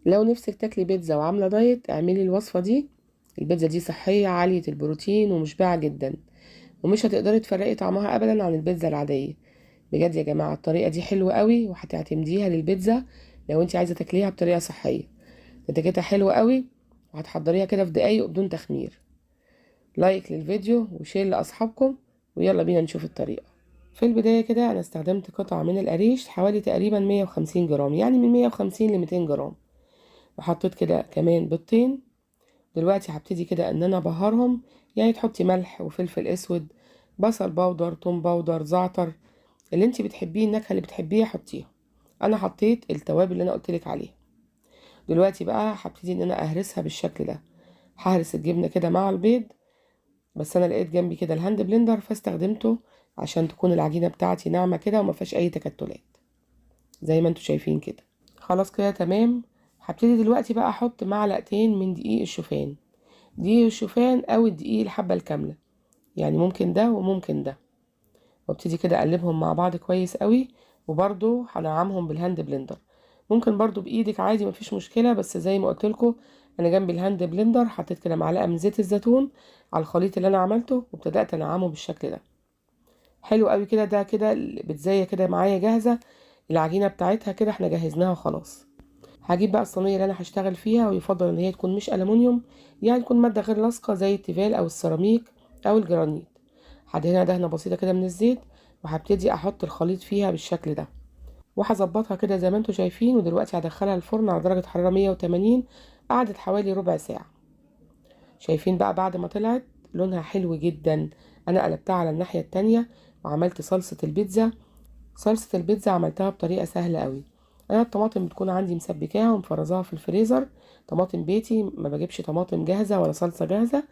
لو نفسك تاكلي بيتزا وعامله دايت اعملي الوصفه دي. البيتزا دي صحيه عاليه البروتين ومشبعه جدا، ومش هتقدري تفرقي طعمها ابدا عن البيتزا العاديه. بجد يا جماعه الطريقه دي حلوه قوي وهتعتمديها للبيتزا لو انت عايزه تاكليها بطريقه صحيه. نتيجتها حلوه قوي، وهتحضريها كده في دقايق بدون تخمير. لايك للفيديو وشير لاصحابكم، ويلا بينا نشوف الطريقه. في البدايه كده انا استخدمت قطعه من القريش حوالي تقريبا 150 جرام، يعني من 150 ل 200 جرام. وحطيت كده كمان بيضتين. دلوقتي هبتدي كده ان انا ابهرهم، يعني تحطي ملح وفلفل اسود، بصل باودر، توم باودر، زعتر، اللي انت بتحبيه، النكهه اللي بتحبيها حطيها. انا حطيت التوابل اللي انا قلتلك عليها. دلوقتي بقى هبتدي ان انا اهرسها بالشكل ده. ههرس الجبنه كده مع البيض، بس انا لقيت جنبي كده الهاند بلندر فاستخدمته عشان تكون العجينه بتاعتي ناعمه كده وما فيهاش اي تكتلات زي ما انتوا شايفين كده. خلاص كده تمام. هبتدي دلوقتي بقى احط معلقتين من دقيق الشوفان. دقيق الشوفان او الدقيق الحبة الكاملة، يعني ممكن ده وممكن ده. وابتدي كده اقلبهم مع بعض كويس قوي، وبرضو هنعمهم بالهاند بلندر. ممكن برضو بايدك عادي مفيش مشكلة، بس زي ما قلتلكوا انا جنبي الهاند بلندر حطيت كده معلقة من زيت الزيتون على الخليط اللي انا عملته، وابتدأت انعمه بالشكل ده. حلو قوي كده. ده كده البيتزاية كده معايا جاهزة. العجينة بتاعتها كده احنا جهزناها خلاص. هجيب بقى الصينيه اللي انا هشتغل فيها، ويفضل ان هي تكون مش ألمونيوم، يعني تكون ماده غير لاصقه زي التيفال او السيراميك او الجرانيت. هدهنها دهنه بسيطه كده من الزيت، وهبتدي احط الخليط فيها بالشكل ده، وهظبطها كده زي ما انتوا شايفين. ودلوقتي هدخلها الفرن على درجه حراره 180. قعدت حوالي ربع ساعه. شايفين بقى بعد ما طلعت لونها حلو جدا. انا قلبتها على الناحيه التانية وعملت صلصه البيتزا. صلصة البيتزا عملتها بطريقة سهلة قوي. انا الطماطم بتكون عندي مسبكاها ومفرزاها في الفريزر. طماطم بيتي، ما بجيبش طماطم جاهزة ولا صلصة جاهزة.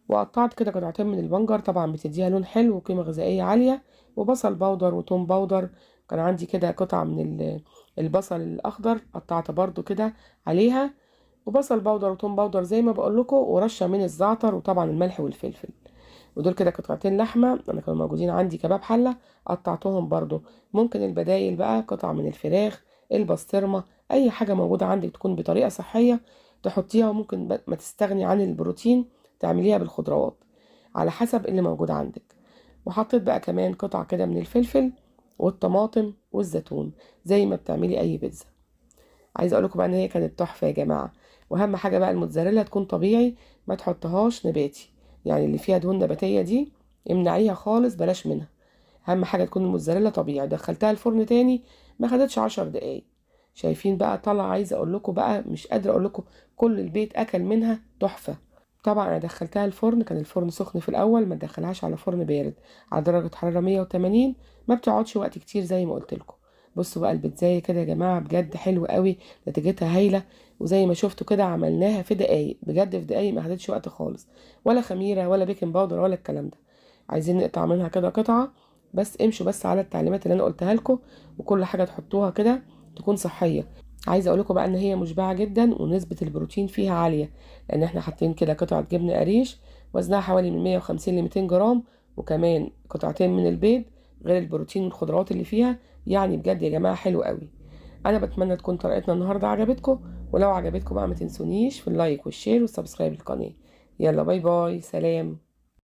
وقطعت كده قطعتين من البنجر، طبعا بتديها لون حلو وقيمة غذائية عالية. وبصل باودر وتوم باودر. كان عندي كده قطعة من البصل الاخضر قطعت برضو كده عليها. وبصل باودر وتوم باودر زي ما بقول لكم، ورشة من الزعتر، وطبعا الملح والفلفل. ودول كده قطعتين لحمة انا كانوا موجودين عندي كباب حلة، قطعتهم برضو. ممكن البدايل بقى قطع من الفراخ، البسطرمة، اي حاجة موجودة عندك تكون بطريقة صحية تحطيها. وممكن ما تستغني عن البروتين تعمليها بالخضروات على حسب اللي موجود عندك. وحطيت بقى كمان قطع كده من الفلفل والطماطم والزيتون زي ما بتعملي اي بيتزا. عايزه اقول لكم بقى ان هي كانت تحفه يا جماعه. واهم حاجه بقى الموتزاريلا تكون طبيعي، ما تحطهاش نباتي. يعني اللي فيها دهون نباتيه دي امنعيها خالص، بلاش منها. اهم حاجه تكون الموتزاريلا طبيعي. دخلتها الفرن تاني ما خدتش 10 دقايق. شايفين بقى طلع. عايزه اقول لكم بقى مش قادره اقول لكم، كل البيت اكل منها تحفه. طبعا انا دخلتها الفرن، كان الفرن سخن في الاول، ما تدخلهاش على فرن بارد على درجه حراره 180. ما بتقعدش وقت كتير زي ما قلت لكم. بصوا بقى البيتزاية كده يا جماعه بجد حلوه قوي، نتيجتها هايله. وزي ما شفتوا كده عملناها في دقايق، بجد في دقايق، ما خدتش وقت خالص. ولا خميره ولا بيكنج باودر ولا الكلام ده. عايزين نقطع منها كده قطعه، بس امشوا بس على التعليمات اللي انا قلتها لكم، وكل حاجه تحطوها كده تكون صحيه. عايزه اقول لكم بقى ان هي مشبعه جدا ونسبه البروتين فيها عاليه، لان احنا حاطين كده قطعه جبنه قريش وزنها حوالي من 150 ل 200 جرام، وكمان قطعتين من البيض، غير البروتين والخضروات اللي فيها. يعني بجد يا جماعه حلو قوي. انا بتمنى تكون طريقتنا النهارده عجبتكم، ولو عجبتكم بقى ما تنسونيش في اللايك والشير والسبسكرايب للقناه. يلا باي باي، سلام.